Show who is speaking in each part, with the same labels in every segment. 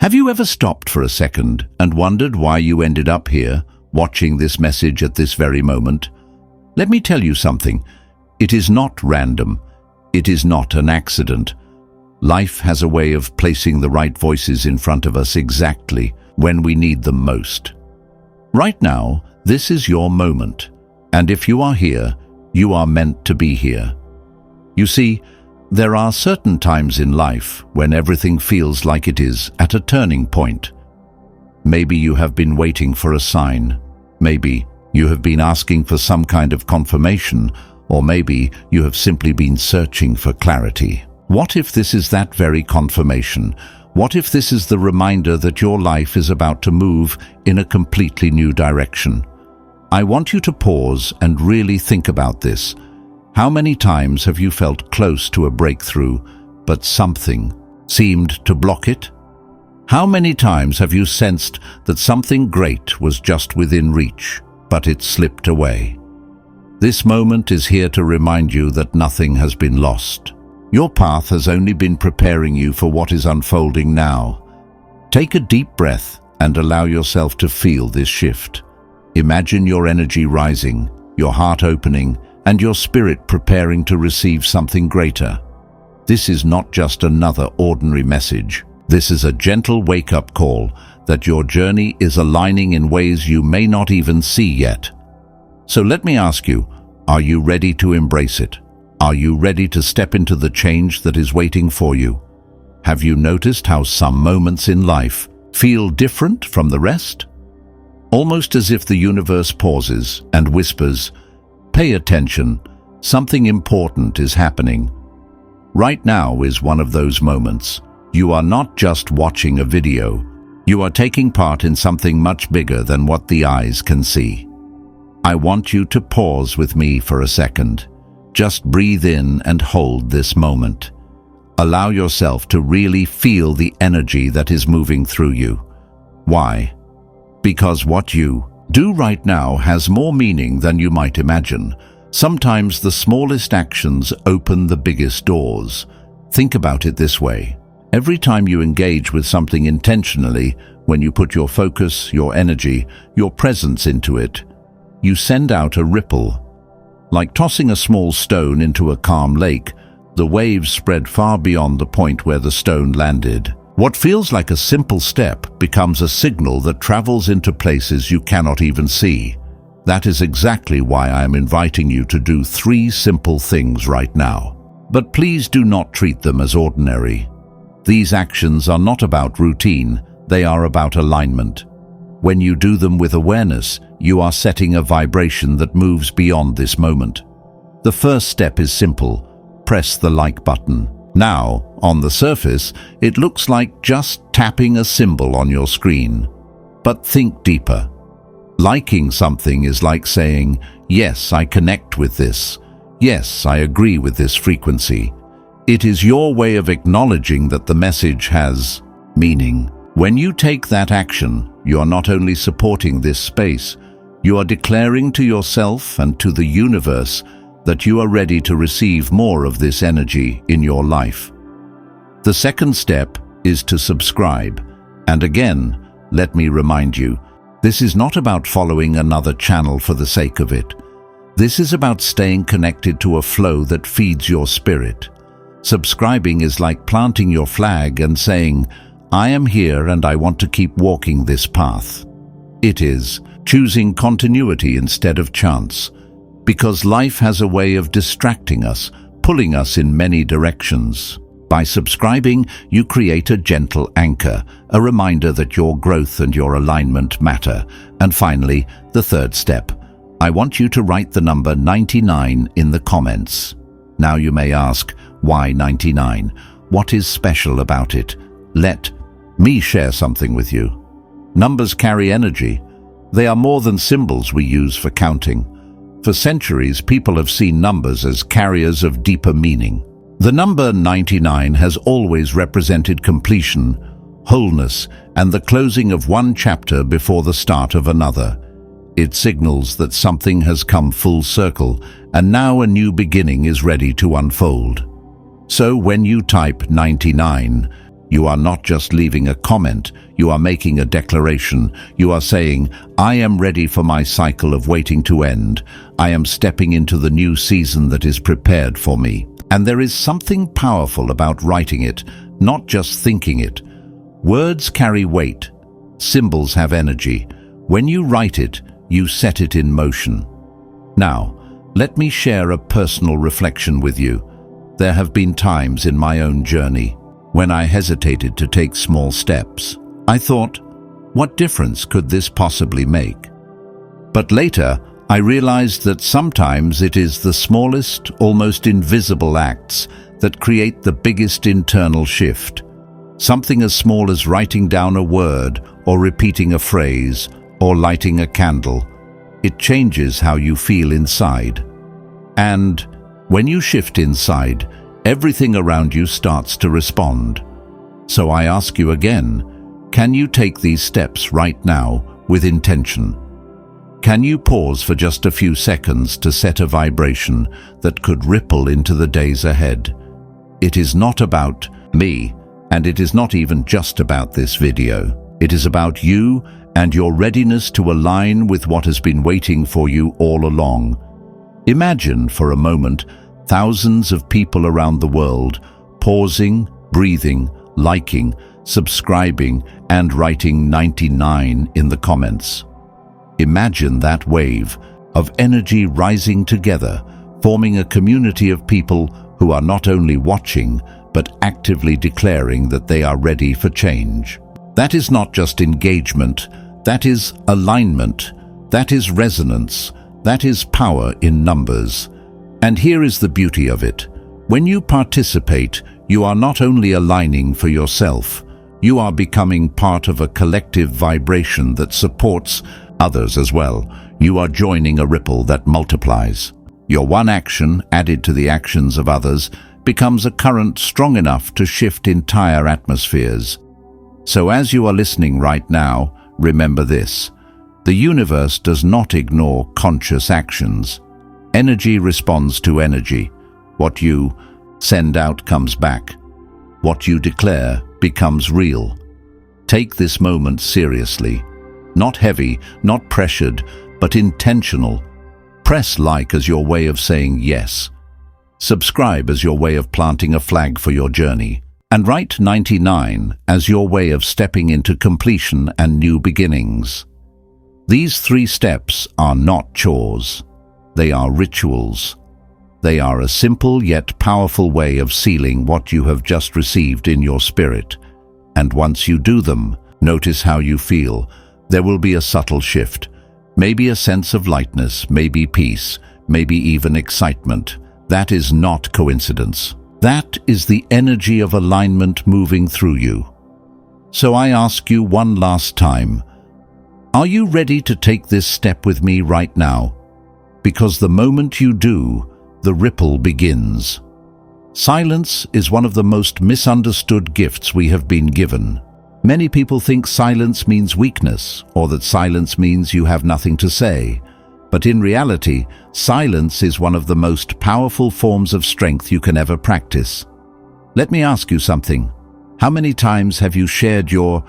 Speaker 1: Have you ever stopped for a second and wondered why you ended up here, watching this message at this very moment? Let me tell you something. It is not random. It is not an accident. Life has a way of placing the right voices in front of us exactly when we need them most. Right now, this is your moment. And if you are here, you are meant to be here. You see, there are certain times in life when everything feels like it is at a turning point. Maybe you have been waiting for a sign. Maybe you have been asking for some kind of confirmation, or maybe you have simply been searching for clarity. What if this is that very confirmation? What if this is the reminder that your life is about to move in a completely new direction? I want you to pause and really think about this. How many times have you felt close to a breakthrough, but something seemed to block it? How many times have you sensed that something great was just within reach, but it slipped away? This moment is here to remind you that nothing has been lost. Your path has only been preparing you for what is unfolding now. Take a deep breath and allow yourself to feel this shift. Imagine your energy rising, your heart opening, and your spirit preparing to receive something greater. This is not just another ordinary message. This is a gentle wake-up call that your journey is aligning in ways you may not even see yet. So let me ask you, are you ready to embrace it? Are you ready to step into the change that is waiting for you? Have you noticed how some moments in life feel different from the rest? Almost as if the universe pauses and whispers, "Pay attention, something important is happening." Right now is one of those moments. You are not just watching a video. You are taking part in something much bigger than what the eyes can see. I want you to pause with me for a second. Just breathe in and hold this moment. Allow yourself to really feel the energy that is moving through you. Why? Because what you do right now has more meaning than you might imagine. Sometimes the smallest actions open the biggest doors. Think about it this way. Every time you engage with something intentionally, when you put your focus, your energy, your presence into it, you send out a ripple. Like tossing a small stone into a calm lake, the waves spread far beyond the point where the stone landed. What feels like a simple step becomes a signal that travels into places you cannot even see. That is exactly why I am inviting you to do 3 simple things right now. But please do not treat them as ordinary. These actions are not about routine, they are about alignment. When you do them with awareness, you are setting a vibration that moves beyond this moment. The first step is simple. Press the like button. Now, on the surface, it looks like just tapping a symbol on your screen. But think deeper. Liking something is like saying, "Yes, I connect with this. Yes, I agree with this frequency." It is your way of acknowledging that the message has meaning. When you take that action, you are not only supporting this space, you are declaring to yourself and to the universe that you are ready to receive more of this energy in your life. The second step is to subscribe. And again, let me remind you, this is not about following another channel for the sake of it. This is about staying connected to a flow that feeds your spirit. Subscribing is like planting your flag and saying, "I am here and I want to keep walking this path." It is choosing continuity instead of chance, because life has a way of distracting us, pulling us in many directions. By subscribing, you create a gentle anchor, a reminder that your growth and your alignment matter. And finally, the third step. I want you to write the number 99 in the comments. Now you may ask, why 99? What is special about it? Let me share something with you. Numbers carry energy. They are more than symbols we use for counting. For centuries, people have seen numbers as carriers of deeper meaning. The number 99 has always represented completion, wholeness, and the closing of one chapter before the start of another. It signals that something has come full circle, and now a new beginning is ready to unfold. So when you type 99, You are not just leaving a comment, you are making a declaration. You are saying, I am ready for my cycle of waiting to end. I am stepping into the new season that is prepared for me. And there is something powerful about writing it, not just thinking it. Words carry weight. Symbols have energy. When you write it, you set it in motion. Now, let me share a personal reflection with you. There have been times in my own journey when I hesitated to take small steps. I thought, what difference could this possibly make? But later, I realized that sometimes it is the smallest, almost invisible acts that create the biggest internal shift. Something as small as writing down a word, or repeating a phrase, or lighting a candle. It changes how you feel inside. And when you shift inside, everything around you starts to respond. So I ask you again, can you take these steps right now with intention? Can you pause for just a few seconds to set a vibration that could ripple into the days ahead? It is not about me, and it is not even just about this video. It is about you and your readiness to align with what has been waiting for you all along. Imagine for a moment thousands of people around the world pausing, breathing, liking, subscribing, and writing 99 in the comments. Imagine that wave of energy rising together, forming a community of people who are not only watching, but actively declaring that they are ready for change. That is not just engagement, that is alignment, that is resonance, that is power in numbers. And here is the beauty of it. When you participate, you are not only aligning for yourself, you are becoming part of a collective vibration that supports others as well. You are joining a ripple that multiplies. Your one action, added to the actions of others, becomes a current strong enough to shift entire atmospheres. So as you are listening right now, remember this. The universe does not ignore conscious actions. Energy responds to energy. What you send out comes back. What you declare becomes real. Take this moment seriously. Not heavy, not pressured, but intentional. Press like as your way of saying yes. Subscribe as your way of planting a flag for your journey. And write 99 as your way of stepping into completion and new beginnings. These 3 steps are not chores. They are rituals. They are a simple yet powerful way of sealing what you have just received in your spirit. And once you do them, notice how you feel. There will be a subtle shift. Maybe a sense of lightness, maybe peace, maybe even excitement. That is not coincidence. That is the energy of alignment moving through you. So I ask you one last time, are you ready to take this step with me right now? Because the moment you do, the ripple begins. Silence is one of the most misunderstood gifts we have been given. Many people think silence means weakness, or that silence means you have nothing to say. But in reality, silence is one of the most powerful forms of strength you can ever practice. Let me ask you something. How many times have you shared your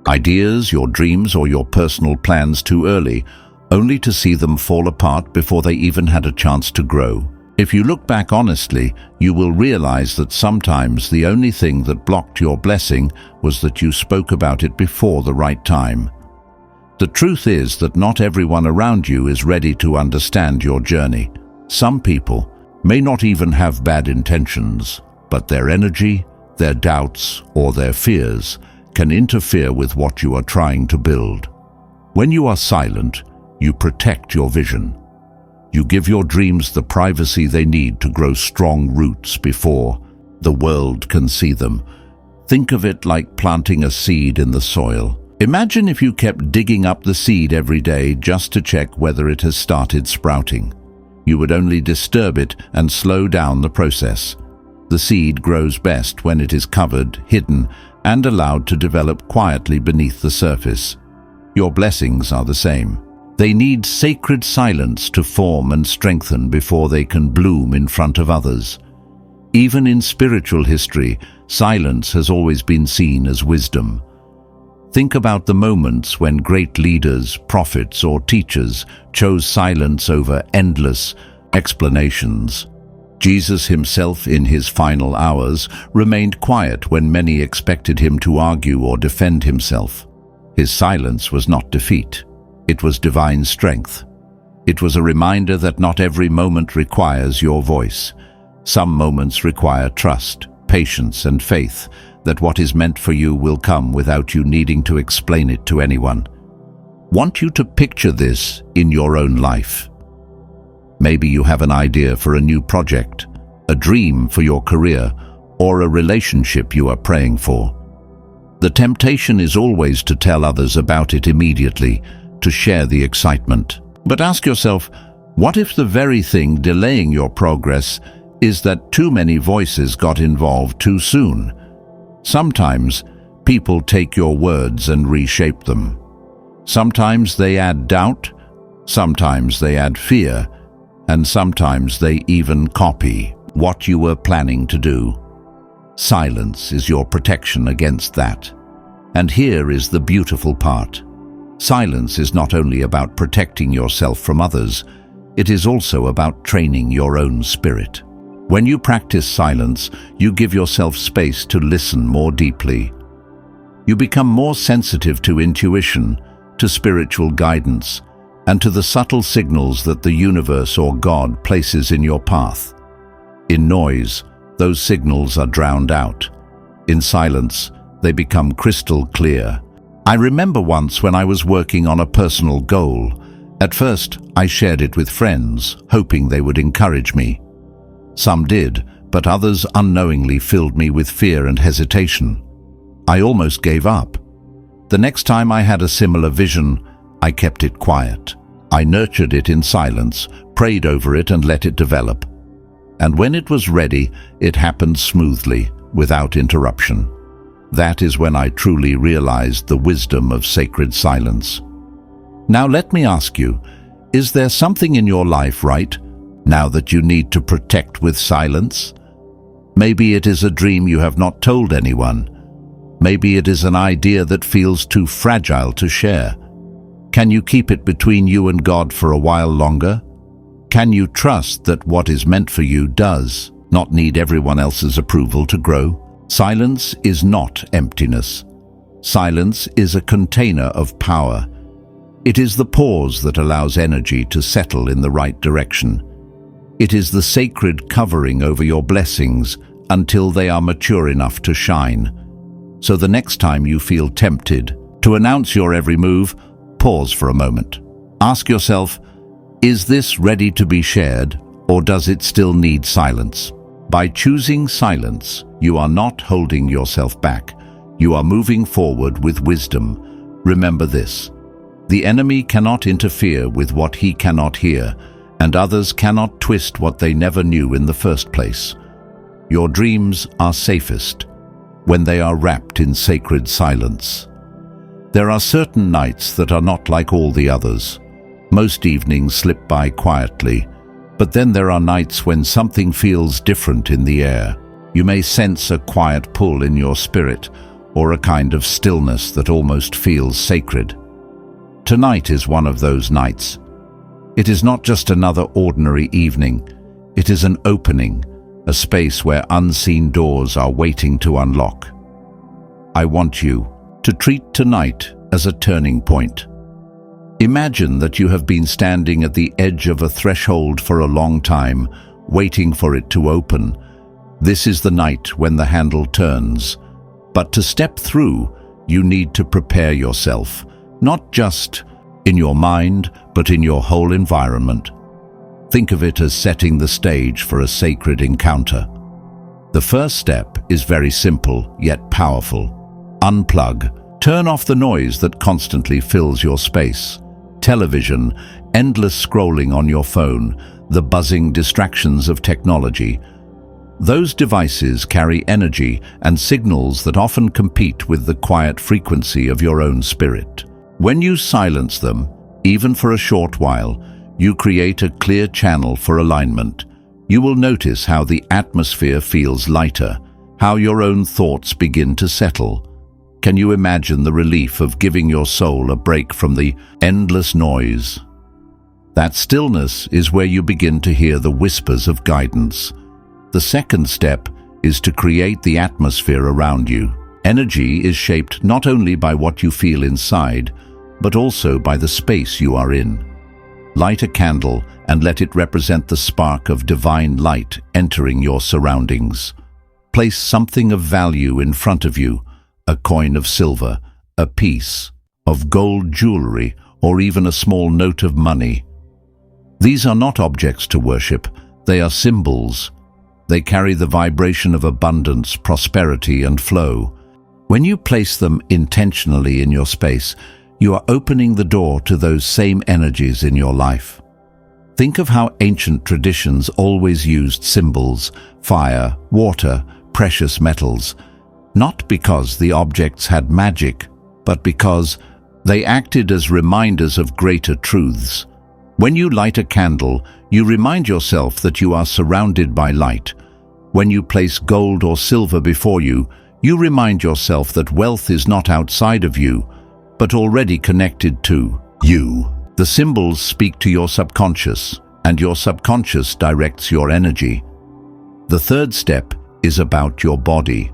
Speaker 1: ideas, your dreams, or your personal plans too early, only to see them fall apart before they even had a chance to grow? If you look back honestly, you will realize that sometimes the only thing that blocked your blessing was that you spoke about it before the right time. The truth is that not everyone around you is ready to understand your journey. Some people may not even have bad intentions, but their energy, their doubts, or their fears can interfere with what you are trying to build. When you are silent, you protect your vision. You give your dreams the privacy they need to grow strong roots before the world can see them. Think of it like planting a seed in the soil. Imagine if you kept digging up the seed every day just to check whether it has started sprouting. You would only disturb it and slow down the process. The seed grows best when it is covered, hidden, and allowed to develop quietly beneath the surface. Your blessings are the same. They need sacred silence to form and strengthen before they can bloom in front of others. Even in spiritual history, Silence has always been seen as wisdom. Think about the moments when great leaders, prophets, or teachers chose silence over endless explanations. Jesus himself, in his final hours, remained quiet when many expected him to argue or defend himself. His silence was not defeat. It was divine strength. It was a reminder that not every moment requires your voice. Some moments require trust, patience, and faith that what is meant for you will come without you needing to explain it to anyone. Want you to picture this in your own life. Maybe you have an idea for a new project, a dream for your career, or a relationship you are praying for. The temptation is always to tell others about it immediately, to share the excitement. But ask yourself, what if the very thing delaying your progress is that too many voices got involved too soon? Sometimes people take your words and reshape them. Sometimes they add doubt, sometimes they add fear, and sometimes they even copy what you were planning to do. Silence is your protection against that. And here is the beautiful part. Silence is not only about protecting yourself from others, it is also about training your own spirit. When you practice silence, you give yourself space to listen more deeply. You become more sensitive to intuition, to spiritual guidance, and to the subtle signals that the universe or God places in your path. In noise, those signals are drowned out. In silence, they become crystal clear. I remember once when I was working on a personal goal. At first, I shared it with friends, hoping they would encourage me. Some did, but others unknowingly filled me with fear and hesitation. I almost gave up. The next time I had a similar vision, I kept it quiet. I nurtured it in silence, prayed over it, and let it develop. And when it was ready, it happened smoothly, without interruption. That is when I truly realized the wisdom of sacred silence. Now let me ask you, is there something in your life right now that you need to protect with silence? Maybe it is a dream you have not told anyone. Maybe it is an idea that feels too fragile to share. Can you keep it between you and God for a while longer? Can you trust that what is meant for you does not need everyone else's approval to grow? Silence is not emptiness. Silence is a container of power. It is the pause that allows energy to settle in the right direction. It is the sacred covering over your blessings until they are mature enough to shine. So the next time you feel tempted to announce your every move, pause for a moment. Ask yourself, is this ready to be shared, or does it still need silence? By choosing silence, you are not holding yourself back. You are moving forward with wisdom. Remember this: the enemy cannot interfere with what he cannot hear, and others cannot twist what they never knew in the first place. Your dreams are safest when they are wrapped in sacred silence. There are certain nights that are not like all the others. Most evenings slip by quietly, but then there are nights when something feels different in the air. You may sense a quiet pull in your spirit, or a kind of stillness that almost feels sacred. Tonight is one of those nights. It is not just another ordinary evening. It is an opening, a space where unseen doors are waiting to unlock. I want you to treat tonight as a turning point. Imagine that you have been standing at the edge of a threshold for a long time, waiting for it to open. This is the night when the handle turns. But to step through, you need to prepare yourself, not just in your mind, but in your whole environment. Think of it as setting the stage for a sacred encounter. The first step is very simple, yet powerful. Unplug. Turn off the noise that constantly fills your space. Television, endless scrolling on your phone, the buzzing distractions of technology. Those devices carry energy and signals that often compete with the quiet frequency of your own spirit. When you silence them, even for a short while, you create a clear channel for alignment. You will notice how the atmosphere feels lighter, how your own thoughts begin to settle. Can you imagine the relief of giving your soul a break from the endless noise? That stillness is where you begin to hear the whispers of guidance. The second step is to create the atmosphere around you. Energy is shaped not only by what you feel inside, but also by the space you are in. Light a candle and let it represent the spark of divine light entering your surroundings. Place something of value in front of you, a coin of silver, a piece of gold jewelry, or even a small note of money. These are not objects to worship, they are symbols. They carry the vibration of abundance, prosperity, and flow. When you place them intentionally in your space, you are opening the door to those same energies in your life. Think of how ancient traditions always used symbols, fire, water, precious metals, not because the objects had magic, but because they acted as reminders of greater truths. When you light a candle, you remind yourself that you are surrounded by light. When you place gold or silver before you, you remind yourself that wealth is not outside of you, but already connected to you. The symbols speak to your subconscious, and your subconscious directs your energy. The third step is about your body.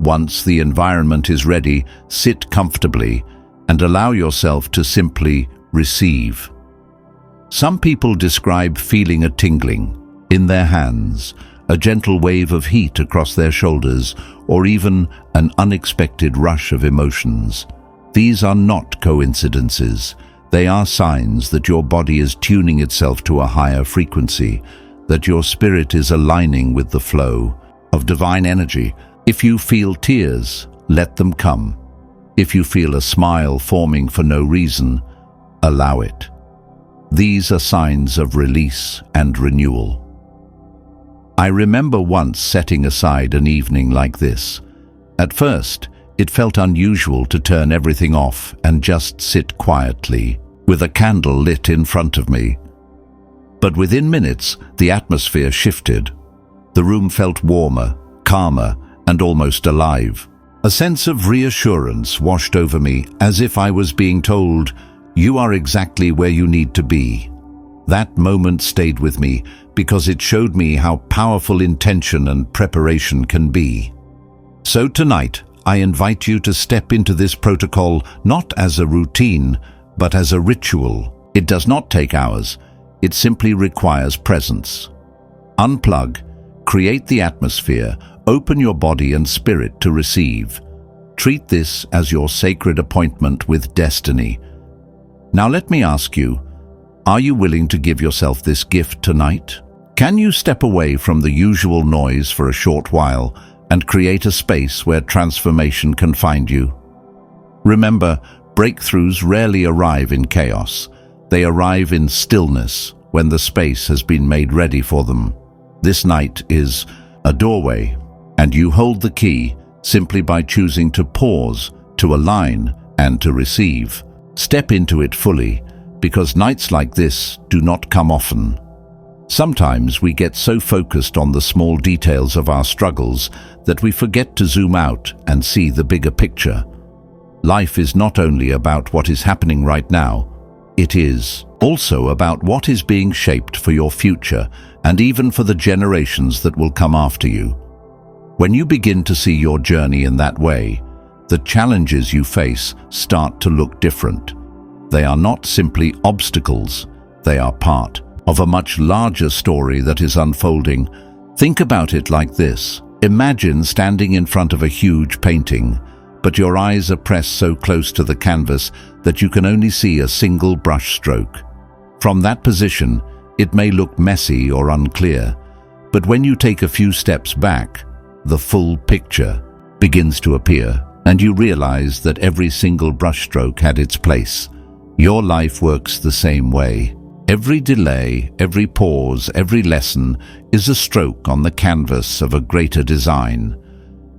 Speaker 1: Once the environment is ready, sit comfortably and allow yourself to simply receive. Some people describe feeling a tingling in their hands, a gentle wave of heat across their shoulders, or even an unexpected rush of emotions. These are not coincidences. They are signs that your body is tuning itself to a higher frequency, that your spirit is aligning with the flow of divine energy. If you feel tears, let them come. If you feel a smile forming for no reason, allow it. These are signs of release and renewal. I remember once setting aside an evening like this. At first, it felt unusual to turn everything off and just sit quietly, with a candle lit in front of me. But within minutes, the atmosphere shifted. The room felt warmer, calmer, and almost alive. A sense of reassurance washed over me, as if I was being told, "You are exactly where you need to be." That moment stayed with me because it showed me how powerful intention and preparation can be. So tonight, I invite you to step into this protocol not as a routine, but as a ritual. It does not take hours. It simply requires presence. Unplug, create the atmosphere, open your body and spirit to receive. Treat this as your sacred appointment with destiny. Now let me ask you, are you willing to give yourself this gift tonight? Can you step away from the usual noise for a short while and create a space where transformation can find you? Remember, breakthroughs rarely arrive in chaos. They arrive in stillness when the space has been made ready for them. This night is a doorway, and you hold the key simply by choosing to pause, to align, and to receive. Step into it fully, because nights like this do not come often. Sometimes we get so focused on the small details of our struggles that we forget to zoom out and see the bigger picture. Life is not only about what is happening right now, it is also about what is being shaped for your future and even for the generations that will come after you. When you begin to see your journey in that way, the challenges you face start to look different. They are not simply obstacles, they are part of a much larger story that is unfolding. Think about it like this. Imagine standing in front of a huge painting, but your eyes are pressed so close to the canvas that you can only see a single brush stroke. From that position, it may look messy or unclear, but when you take a few steps back, the full picture begins to appear, and you realize that every single brushstroke had its place. Your life works the same way. Every delay, every pause, every lesson is a stroke on the canvas of a greater design.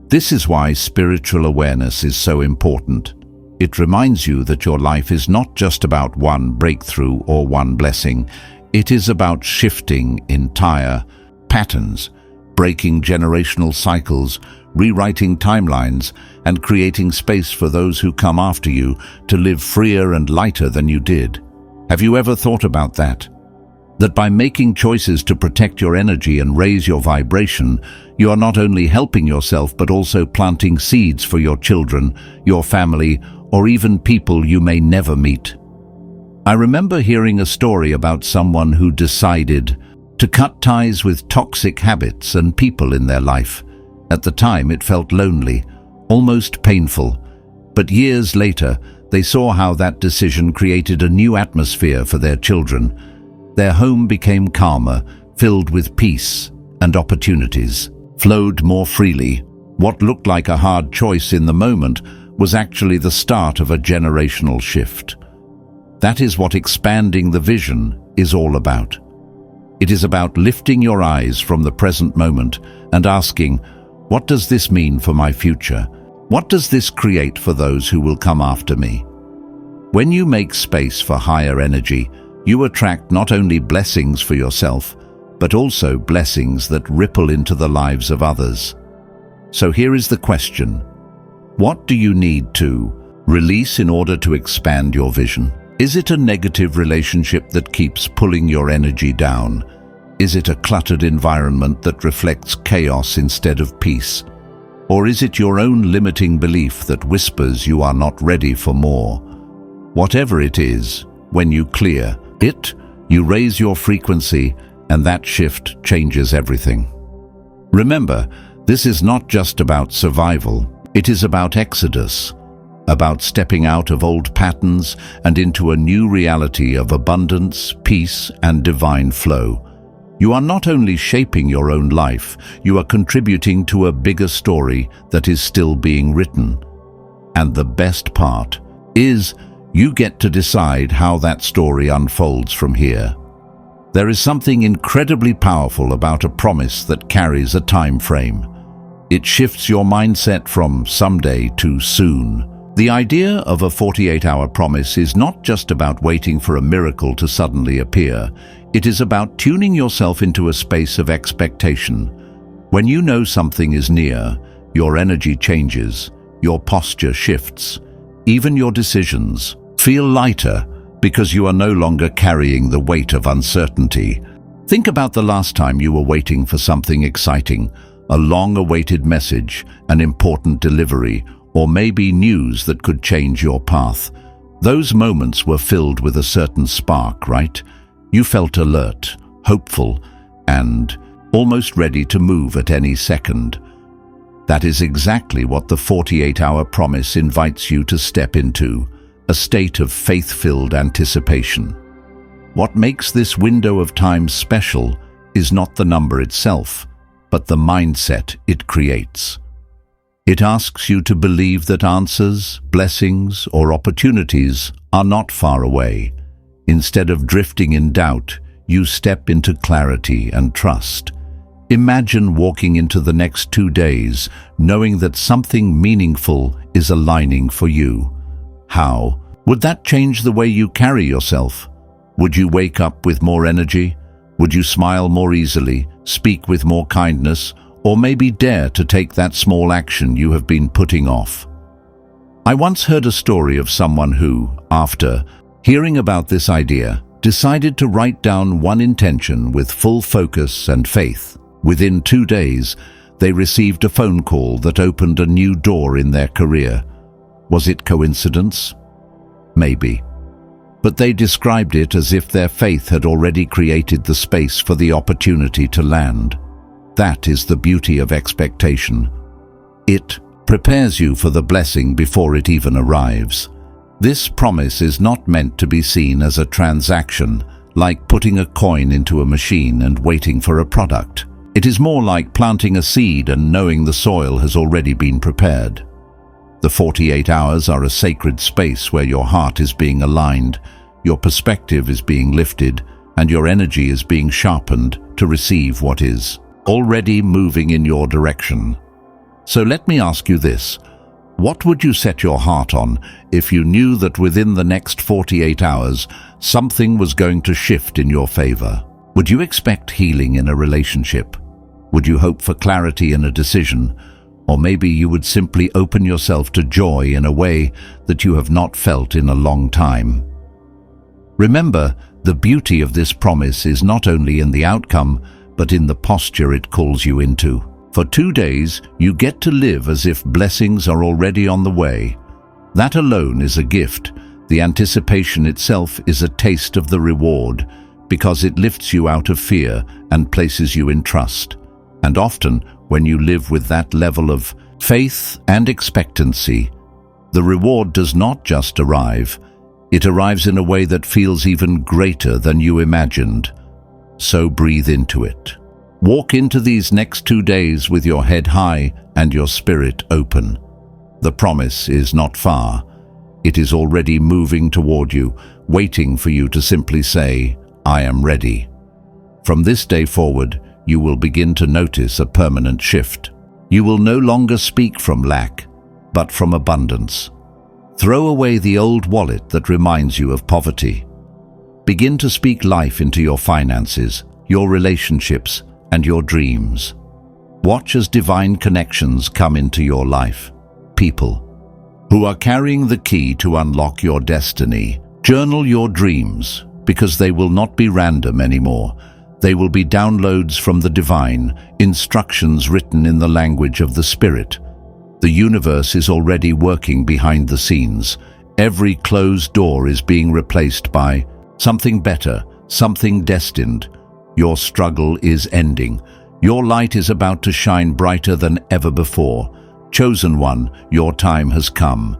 Speaker 1: This is why spiritual awareness is so important. It reminds you that your life is not just about one breakthrough or one blessing. It is about shifting entire patterns, breaking generational cycles, rewriting timelines, and creating space for those who come after you to live freer and lighter than you did. Have you ever thought about that? That by making choices to protect your energy and raise your vibration, you are not only helping yourself but also planting seeds for your children, your family, or even people you may never meet. I remember hearing a story about someone who decided to cut ties with toxic habits and people in their life. At the time, it felt lonely, almost painful, but years later, they saw how that decision created a new atmosphere for their children. Their home became calmer, filled with peace, and opportunities flowed more freely. What looked like a hard choice in the moment was actually the start of a generational shift. That is what expanding the vision is all about. It is about lifting your eyes from the present moment and asking, what does this mean for my future? What does this create for those who will come after me? When you make space for higher energy, you attract not only blessings for yourself, but also blessings that ripple into the lives of others. So here is the question. What do you need to release in order to expand your vision? Is it a negative relationship that keeps pulling your energy down? Is it a cluttered environment that reflects chaos instead of peace? Or is it your own limiting belief that whispers you are not ready for more? Whatever it is, when you clear it, you raise your frequency, and that shift changes everything. Remember, this is not just about survival, it is about exodus, about stepping out of old patterns and into a new reality of abundance, peace, and divine flow. You are not only shaping your own life, you are contributing to a bigger story that is still being written. And the best part is, you get to decide how that story unfolds from here. There is something incredibly powerful about a promise that carries a time frame. It shifts your mindset from someday to soon. The idea of a 48-hour promise is not just about waiting for a miracle to suddenly appear. It is about tuning yourself into a space of expectation. When you know something is near, your energy changes, your posture shifts, even your decisions feel lighter because you are no longer carrying the weight of uncertainty. Think about the last time you were waiting for something exciting, a long-awaited message, an important delivery, or maybe news that could change your path. Those moments were filled with a certain spark, right? You felt alert, hopeful, and almost ready to move at any second. That is exactly what the 48-hour promise invites you to step into, a state of faith-filled anticipation. What makes this window of time special is not the number itself, but the mindset it creates. It asks you to believe that answers, blessings, or opportunities are not far away. Instead of drifting in doubt, you step into clarity and trust. Imagine walking into the next 2 days knowing that something meaningful is aligning for you. How? Would that change the way you carry yourself? Would you wake up with more energy? Would you smile more easily, speak with more kindness, or maybe dare to take that small action you have been putting off? I once heard a story of someone who, after hearing about this idea, decided to write down one intention with full focus and faith. Within 2 days, they received a phone call that opened a new door in their career. Was it coincidence? Maybe. But they described it as if their faith had already created the space for the opportunity to land. That is the beauty of expectation. It prepares you for the blessing before it even arrives. This promise is not meant to be seen as a transaction, like putting a coin into a machine and waiting for a product. It is more like planting a seed and knowing the soil has already been prepared. The 48 hours are a sacred space where your heart is being aligned, your perspective is being lifted, and your energy is being sharpened to receive what is already moving in your direction. So let me ask you this. What would you set your heart on if you knew that within the next 48 hours something was going to shift in your favor? Would you expect healing in a relationship? Would you hope for clarity in a decision? Or maybe you would simply open yourself to joy in a way that you have not felt in a long time. Remember, the beauty of this promise is not only in the outcome, but in the posture it calls you into. For 2 days, you get to live as if blessings are already on the way. That alone is a gift. The anticipation itself is a taste of the reward, because it lifts you out of fear and places you in trust. And often, when you live with that level of faith and expectancy, the reward does not just arrive. It arrives in a way that feels even greater than you imagined. So breathe into it. Walk into these next 2 days with your head high and your spirit open. The promise is not far. It is already moving toward you, waiting for you to simply say, "I am ready." From this day forward, you will begin to notice a permanent shift. You will no longer speak from lack, but from abundance. Throw away the old wallet that reminds you of poverty. Begin to speak life into your finances, your relationships, and your dreams. Watch as divine connections come into your life. People who are carrying the key to unlock your destiny. Journal your dreams, because they will not be random anymore. They will be downloads from the divine, instructions written in the language of the Spirit. The universe is already working behind the scenes. Every closed door is being replaced by something better, something destined. Your struggle is ending. Your light is about to shine brighter than ever before. Chosen one, your time has come.